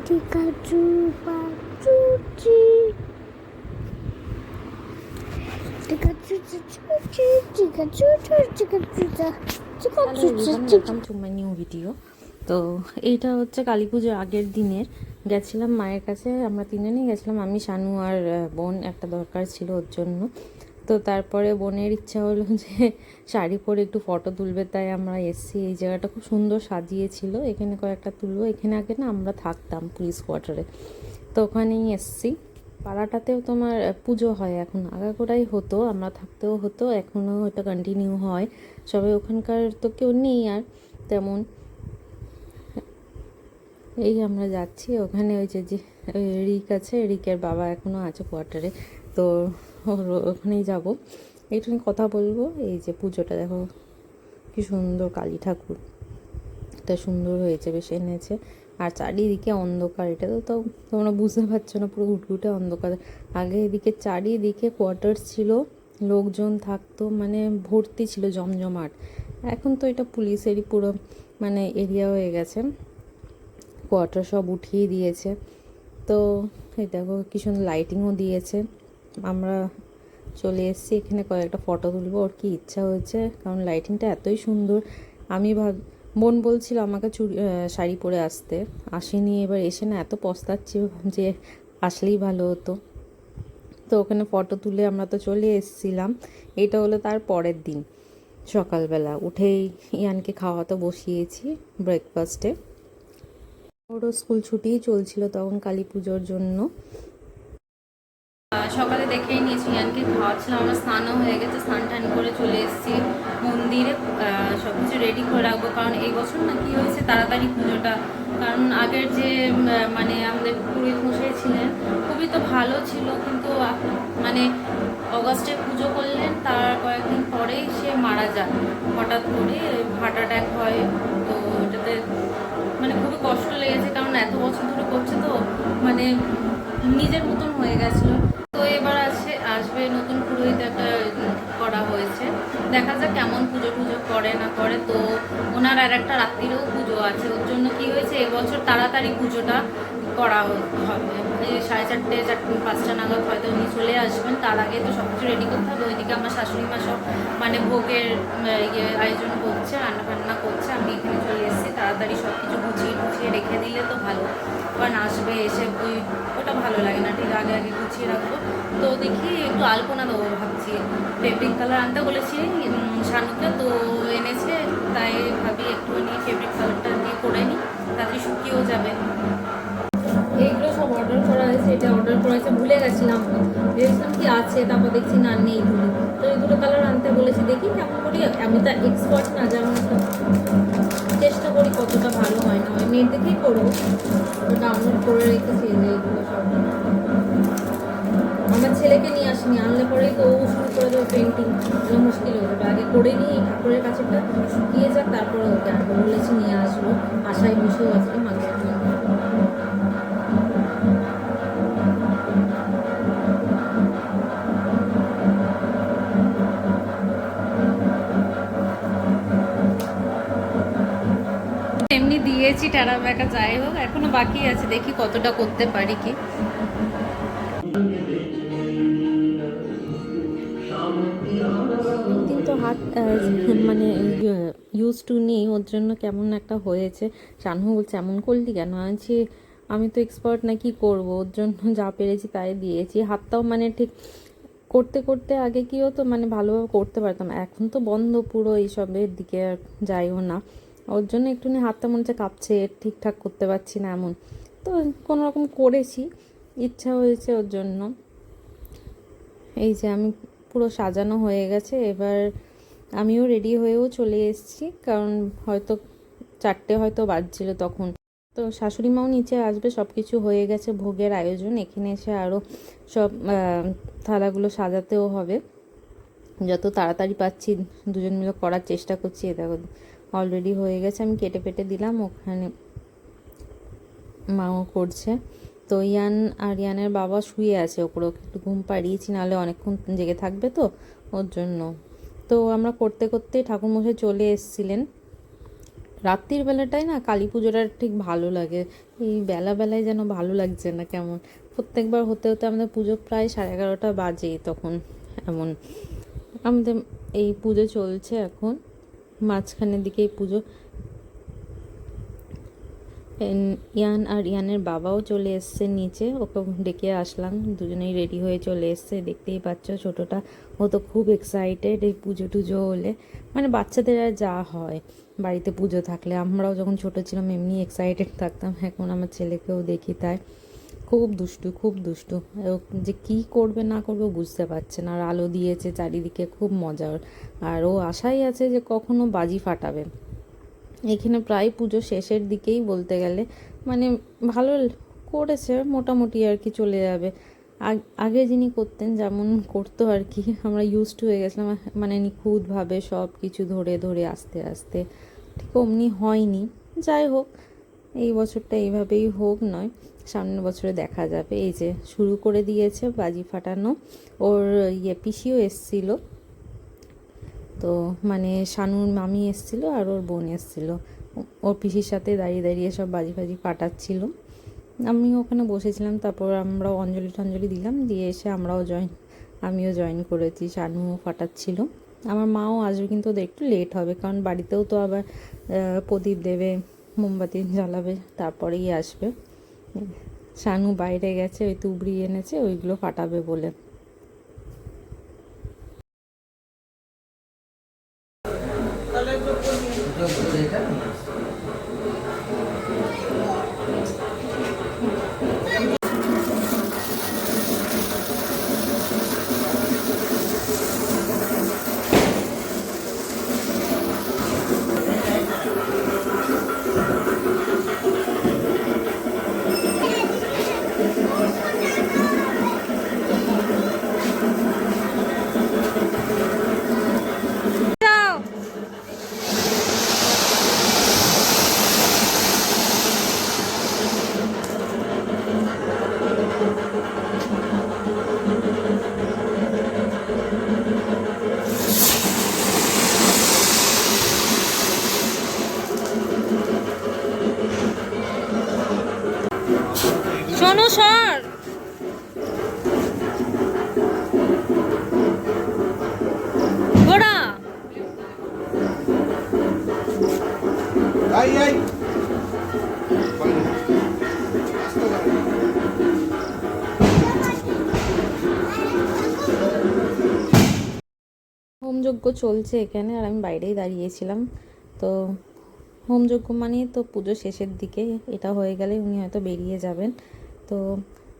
Pikachu, Pachuchi. Pikachu, Pikachu, welcome to my new video. তো এইটা হচ্ছে কালী পুজোর আগের দিনের গেছিলাম মায়ের কাছে, আমরা তিনজনই গেছিলাম, আমি শানু আর বোন, একটা দরকার ছিল ওর জন্য। তো তারপরে বোনের ইচ্ছা হলো যে শাড়ি পরে একটু ফটো তুলবে, তাই আমরা এসছি। এই জায়গাটা খুব সুন্দর সাজিয়েছিল, এখানে কয়েকটা তুলবো। এখানে আগে না আমরা থাকতাম পুলিশ কোয়ার্টারে, তো ওখানেই এসছি। পাড়াটাতেও তোমার পুজো হয় এখন, আগাগোড়াই হতো, আমরা থাকতেও হতো, এখনও এটা কন্টিনিউ হয়। সবাই ওখানকার তো কেউ নেই আর তেমন। এই আমরা যাচ্ছি ওখানে, ওই যে রিক আছে, রিকের বাবা এখনও আছে কোয়ার্টারে, তো ওখানেই যাবো, একটু কথা বলবো। এই যে পুজোটা দেখো কি সুন্দর, কালী ঠাকুর এটা সুন্দর হয়েছে, বেশ এনেছে। আর চারিদিকে অন্ধকার, এটা তো তোমরা বুঝতে পারছো না, পুরো ঘুটঘুটে অন্ধকার। আগে এদিকে চারিদিকে কোয়ার্টার ছিল, লোকজন থাকতো, মানে ভর্তি ছিল, জমজমাট। এখন তো এটা পুলিশেরই পুরো মানে এরিয়া হয়ে গেছে, কোয়ার্টার সব উঠিয়ে দিয়েছে। তো এই দেখো কি সুন্দর লাইটিংও দিয়েছে। আমরা চলে এসেছি এখানে, কয়েকটা ফটো তুলবো। ওর কি ইচ্ছা হয়েছে, কারণ লাইটিংটা এতই সুন্দর। আমি বোন বলছিল আমাকে শাড়ি পরে আসতে, আসেনি। এবার এসে না এত পস্তাচ্ছি যে আসলেই ভালো হতো। তো ওখানে ফটো তুলে আমরা তো চলে এসেছিলাম। এটা হলো তার পরের দিন সকালবেলা উঠেই ইয়ানকে খাওয়াতে বসিয়েছি ব্রেকফাস্টে। ওরও স্কুল ছুটিই চলছিল তখন কালী পুজোর জন্য। সকালে দেখেই নিয়েছি, ইয়ানকে খাওয়াচ্ছিলাম, আমরা স্নানও হয়ে গেছে, স্নান টান করে চলে এসেছি মন্দিরে। সব কিছু রেডি করে রাখবো, কারণ এই বছর না কি হয়েছে তাড়াতাড়ি পুজোটা। কারণ আগের যে মানে আমাদের পুরোহিত মশাই ছিলেন খুবই তো ভালো ছিল, কিন্তু মানে অগাস্টে পুজো করলেন, তার কয়েকদিন পরেই সে মারা যান হঠাৎ করে, হার্ট অ্যাটাক হয়। তো এটাতে মানে খুবই কষ্ট লেগেছে, কারণ এত বছর ধরে করছে তো মানে নিজের মতন হয়ে গেছিলো। তো এবার আসবে নতুন পুরোহিত একটা করা হয়েছে, দেখা যাক কেমন পুজো টুজো করে না করে। তো ওনার আর একটা রাত্রিরেও পুজো আছে, ওর জন্য কি হয়েছে এবছর তাড়াতাড়ি পুজোটা করা হবে। এই 4:30 5টা নাগাদ হয়তো উনি চলে আসবেন, তার আগে তো সব কিছু রেডি করতে হবে। ওইদিকে আমার শাশুড়ি মা সব মানে ভোগের আয়োজন করছে, রান্না বান্না করছে। আমি এখানে চলে এসেছি, তাড়াতাড়ি সব কিছু গুছিয়ে রেখে দিলে তো ভালো, কারণ আসবে এসে ওটা ভালো লাগে না, ঠিক আগে আগে গুছিয়ে রাখবো। তো দেখি একটু আলপনা দেবো ভাবছি, ফেব্রিক কালার আনতে বলেছি শানুকে, তো এনেছে, তাই ভাবি একটুখানি ফেব্রিক কালারটা দিয়ে করে নিই, তাড়াতাড়ি শুকিয়েও যাবে। এইগুলো সব অর্ডার করা হয়েছে, এটা অর্ডার করা হয়েছে, ভুলে গেছিলাম, ভেবেছিলাম কি আছে, তারপর দেখছি না নেই এগুলো। তো এই দুটো কালার আনতে বলেছি, দেখি কেমন করি। আমি তো এক্সপার্ট না, যেমন চেষ্টা করি কতটা ভালো হয় না হয়, নেট দেখেই করবো। ডাউনলোড করে রেখেছি এইগুলো সব। আমার ছেলেকে নিয়ে আসিনি, আনলে পরেই তো ও শুরু করে দেবে পেন্টিং, এগুলো মুশকিল হয়ে যাবে। আগে করে নিই ঠাকুরের কাছে, একটা শুকিয়ে যাক, তারপরে ওকে আনবো বলেছি, নিয়ে আসবো। আশায় বসেও আজকে মাকে এমনি দিয়েছি টানা ব্যাকা, যাই হোক এখনো বাকি আছে, দেখি কতটা করতে পারি কি। একদিন তো হাত মানে ইউজ টু নেই, ওর জন্য কেমন একটা হয়েছে। শানু বলছে এমন করলি কেন, আনছি আমি তো এক্সপার্ট না, কি করবো, ওর জন্য যা পেরেছি তাই দিয়েছি। হাতটাও মানে ঠিক করতে করতে আগে কী হতো মানে ভালোভাবে করতে পারতাম, এখন তো বন্ধ পুরো, এইসবের দিকে আর যাইও না। ওর জন্য একটুখানি হাতটা মনে হচ্ছে কাঁপছে, ঠিকঠাক করতে পারছি না এমন। তো কোনো রকম করেছি, ইচ্ছা হয়েছে ওর জন্য। এই যে আমি পুরো সাজানো হয়ে গেছে, এবার আমিও রেডি হয়েও চলে এসেছি, কারণ হয়তো 4টে হয়তো বাজছিল তখন। তো শাশুড়ি মাও নিচে আসবে, সব কিছু হয়ে গেছে, ভোগের আয়োজন। এখানে এসে আরও সব থালাগুলো সাজাতেও হবে, যত তাড়াতাড়ি পাচ্ছি দুজন মিলে করার চেষ্টা করছি। দেখো অলরেডি হয়ে গেছে, আমি কেটে পেটে দিলাম, ওখানে মাও করছে। তো ইয়ানের বাবা শুয়ে আছে ওপরে, ওকে একটু ঘুম পাড়িয়েছি, নাহলে অনেকক্ষণ জেগে থাকবে তো ওর জন্য। তো আমরা করতে করতে ঠাকুরমশাই চলে এসেছিলেন, রাত্রির বেলাটায় না কালী পুজোটা ঠিক ভালো লাগে, এই বেলায় যেন ভালো লাগছে না কেমন। প্রত্যেকবার হতে হতে আমাদের পুজো প্রায় 11:30 বাজে তখন। এমন আমাদের এই পুজো চলছে এখন, মাঝখানের দিকে এই পুজো। ইয়ান আর ইয়ানের বাবাও চলে এসছে নিচে, ওকে ডেকে আসলাম, দুজনেই রেডি হয়ে চলে এসছে। দেখতেই পাচ্ছ ছোটোটা, ও তো খুব এক্সাইটেড এই পুজো টুজো হলে, মানে বাচ্চাদের আর যা হয় বাড়িতে পুজো থাকলে। আমরাও যখন ছোটো ছিলাম এমনি এক্সাইটেড থাকতাম, এখন আমার ছেলেকেও দেখি তাই। খুব দুষ্টু, খুব দুষ্টু, ও যে কী করবে না করবে বুঝতে পারছে না। আর আলো দিয়েছে চারিদিকে, খুব মজার। আর ও আশাই আছে যে কখনো বাজি ফাটাবে। এখানে প্রায় পুজো শেষের দিকেই বলতে গেলে, মানে ভালো করেছে মোটামুটি আর কি, চলে যাবে। আগে যিনি করতেন যেমন করতো আর কি, আমরা ইউজড হয়ে গেছিলাম, মানে নিখুঁতভাবে সব কিছু ধরে ধরে আস্তে আস্তে, ঠিক অমনি হয়নি। যাই হোক, এই বছরটা এইভাবেই হোক নয়, সামনের বছরে দেখা যাবে। এই যে শুরু করে দিয়েছে বাজি ফাটানো, ওর পিসিও এসছিল, তো মানে শানুর মামি এসছিল আর ওর বোন এসছিল, ওর পিসির সাথে দাঁড়িয়ে দাঁড়িয়ে সব বাজি ফাজি ফাটাচ্ছিল। আমি ওখানে বসেছিলাম, তারপর আমরাও অঞ্জলি টঞ্জলি দিলাম, দিয়ে এসে আমিও জয়েন করেছি। শানুও ফাটাচ্ছিল। আমার মাও আসবে, কিন্তু ওদের একটু লেট হবে, কারণ বাড়িতেও তো আবার প্রদীপ দেবে, মোমবাতি জ্বালাবে, তারপরেই আসবে। শানু বাইরে গেছে, ওই তুবড়ি এনেছে, ওইগুলো ফাটাবে বলে। শোনো সর, ঘোড়া হোমযজ্ঞ চলছে এখানে, আর আমি বাইরেই দাঁড়িয়েছিলাম। তো হোমযজ্ঞ মানে তো পুজো শেষের দিকে, এটা হয়ে গেলে উনি হয়তো বেরিয়ে যাবেন। তো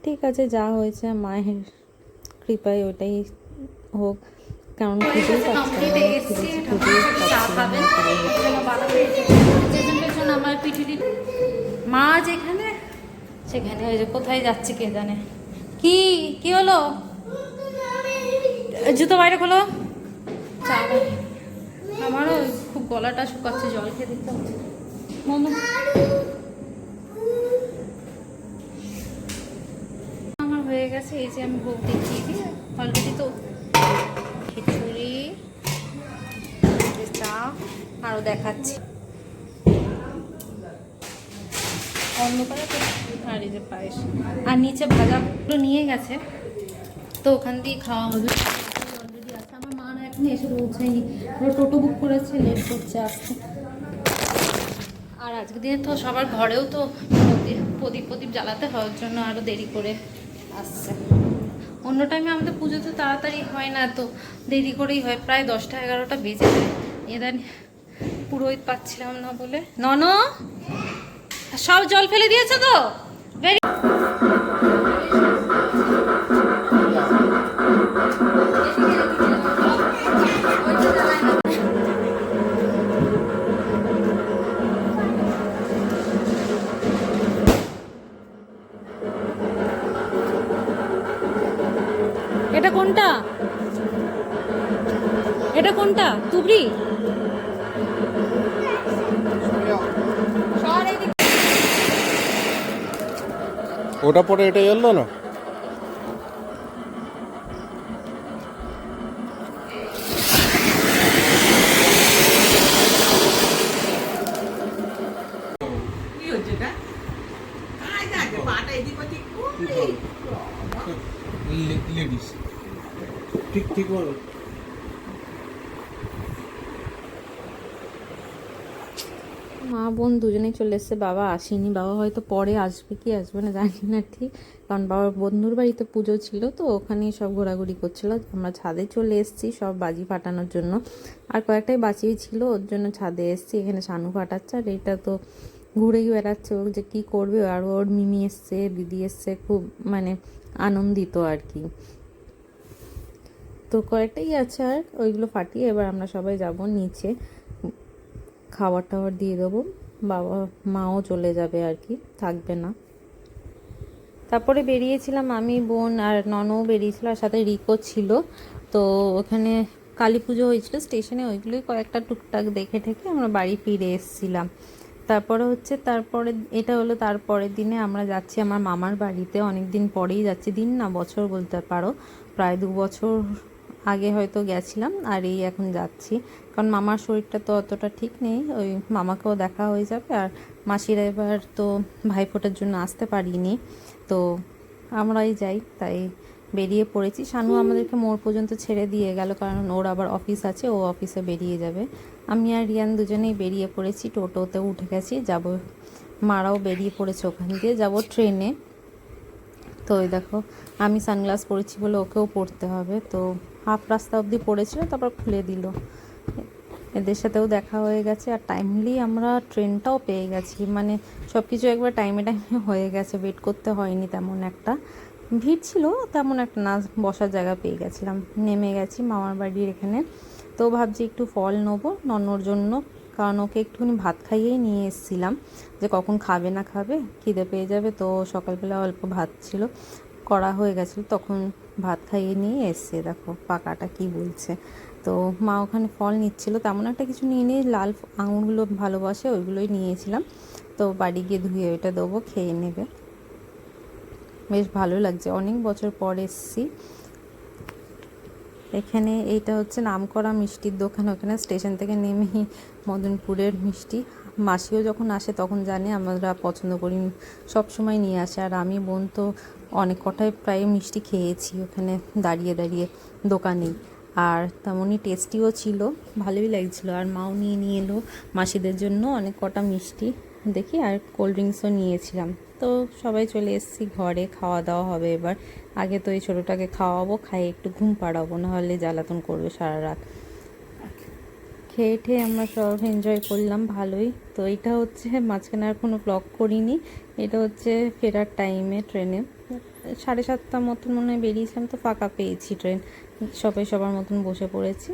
ঠিক আছে, যা হয়েছে মায়ের কৃপায় ওটাই হোক, কারণ খুবই আমার পিঠুলি মা যেখানে সেখানে, ওই যে কোথায় যাচ্ছে কে জানে। কি হলো, জুতো বাইরে খোলো। আমারও খুব গলাটা শুকাচ্ছে, জল খেয়ে দিতে হচ্ছে। আমার হয়ে গেছে, এই যে আমি ভোগ দেখিয়ে দিই অলরেডি। তো খিচুড়ি, চা, আরও দেখাচ্ছি অন্ধকারে তো, আর এই যে পায়েস, আর নিচে ভাজাগুলো নিয়ে গেছে, তো ওখান দিয়ে খাওয়া হবে। অলরেডি আছে, আমার মা না এখন এসে পৌঁছায়নি, ওরা টোটো বুক করেছে, লেট করছে আসতে। আর আজকে দিনে তো সবার ঘরেও তো প্রদীপ জ্বালাতে হওয়ার জন্য আরও দেরি করে আসছে। অন্য টাইমে আমাদের পুজো তো তাড়াতাড়ি হয় না, তো দেরি করেই হয়, প্রায় 10টা-11টা বেজে যায়। এদের পুরোহিত পাচ্ছিলাম না বলে। সব জল ফেলে দিয়েছে তো, ভেরি এটা কোনটা, এটা কোনটা তুবড়ি? ওটা পরে এটা এলো না। ঠিক বলো। মা বোন দুজনেই চলে এসছে, বাবা আসেনি। বাবা হয়তো পরে আসবে কি আসবে না জানি না ঠিক, কারণ বাবার বন্ধুর বাড়িতে পুজো ছিল তো ওখানেই সব ঘোরাঘুরি করছিল। আমরা ছাদে চলে এসেছি সব বাজি ফাটানোর জন্য, আর কয়েকটাই বাজি ছিল ওর জন্য ছাদে এসেছি। এখানে শানু ফাটাচ্ছে আর এটা তো ঘুরেই বেড়াচ্ছে, ও যে কী করবে। আর ওর মিমি এসছে, দিদি এসছে, খুব মানে আনন্দিত আর কি। তো কয়েকটাই আছে আর ওইগুলো ফাটিয়ে এবার আমরা সবাই যাব নিচে, খাবার টাবার দিয়ে দেবো। বাবা মাও চলে যাবে আর কি, থাকবে না। তারপরে বেরিয়েছিলাম আমি, বোন আর ননও বেরিয়েছিল, আর সাথে রিকো ছিল। তো ওখানে কালী পুজো হয়েছিল স্টেশনে, ওইগুলোই কয়েকটা টুকটাক দেখে ঠেকে আমরা বাড়ি ফিরে এসেছিলাম। তারপরে হচ্ছে তারপরে এটা হলো তারপরের দিনে আমরা যাচ্ছি আমার মামার বাড়িতে। অনেক দিন পরেই যাচ্ছি, দিন না বছর বলতে পারো, প্রায় 2 বছর আগে হয়তো গেছিলাম, আর এই এখন যাচ্ছি। কারণ মামার শরীরটা তো অতটা ঠিক নেই, ওই মামাকেও দেখা হয়ে যাবে। আর মাসিরা এবার তো ভাইফোঁটার জন্য আসতে পারিনি, তো আমরাই যাই, তাই বেরিয়ে পড়েছি। শানু আমাদেরকে মোড় পর্যন্ত ছেড়ে দিয়ে গেল, কারণ ওর আবার অফিস আছে, ও অফিসে বেরিয়ে যাবে। আমি আর রিয়ান দুজনেই বেরিয়ে পড়েছি, টোটোতে উঠে গেছি, যাব। মারাও বেরিয়ে পড়েছে, ওখান দিয়ে যাব ট্রেনে। তো ওই দেখো আমি সানগ্লাস পরেছি বলে ওকেও পরতে হবে, তো হাফ রাস্তা অবধি পড়েছিল, তারপর খুলে দিল। এদের সাথেও দেখা হয়ে গেছে, আর টাইমলি আমরা ট্রেনটাও পেয়ে গেছি, মানে সব কিছু একবার টাইমে টাইমে হয়ে গেছে, ওয়েট করতে হয়নি তেমন একটা। ভিড় ছিল তেমন একটা না, বসার জায়গা পেয়ে গেছিলাম। নেমে গেছি মামার বাড়ির এখানে। তো ভাবছি একটু ফল নেবো নন্নর জন্য, কারণ ওকে একটুখানি ভাত খাইয়েই নিয়ে এসেছিলাম, যে কখন খাবে না খাবে, খিদে পেয়ে যাবে। তো সকালবেলা অল্প ভাত ছিল করা হয়ে গেছিলো, তখন ভাত খাইয়ে নিয়ে এসছে। দেখো পাকাটা কি বলছে। তো মা ওখানে ফল নিচ্ছিল, তেমন একটা কিছু নিয়ে নিয়ে, লাল আঙুরগুলো ভালোবাসে ওইগুলোই নিয়েছিলাম। তো বাড়ি গিয়ে ধুয়ে ওইটা দেবো, খেয়ে নেবে। বেশ ভালো লাগছে, অনেক বছর পর এসছি এখানে। এইটা হচ্ছে নামকরা মিষ্টির দোকান, ওখানে স্টেশন থেকে নেমেই মদনপুরের মিষ্টি। মাসিও যখন আসে তখন জানে আমরা পছন্দ করি, সব সময় নিয়ে আসে। আর আমি বোন তো অনেক কটাই প্রায় মিষ্টি খেয়েছি ওখানে দাঁড়িয়ে দাঁড়িয়ে দোকানেই, আর তেমনই টেস্টিও ছিল, ভালোই লাগছিলো। আর মাও নিয়ে নিয়ে এলো মাসিদের জন্য অনেক কটা মিষ্টি দেখি, আর কোল্ড ড্রিঙ্কসও নিয়েছিলাম। তো সবাই চলে এসেছি ঘরে, খাওয়া দাওয়া হবে এবার। আগে তো এই ছোটোটাকে খাওয়াবো, খাইয়ে একটু ঘুম পাড়াবো, নাহলে জ্বালাতন করবে সারা রাত। খেয়ে ঠেয়ে আমরা সব এনজয় করলাম ভালোই। তো এটা হচ্ছে মাঝখানে আর কোনো ব্লগ করিনি, এটা হচ্ছে ফেরার টাইমে ট্রেনে 7:30 মতন মনে হয় বেরিয়েছিলাম, তো ফাঁকা পেয়েছি ট্রেন, সবাই সবার মতন বসে পড়েছি।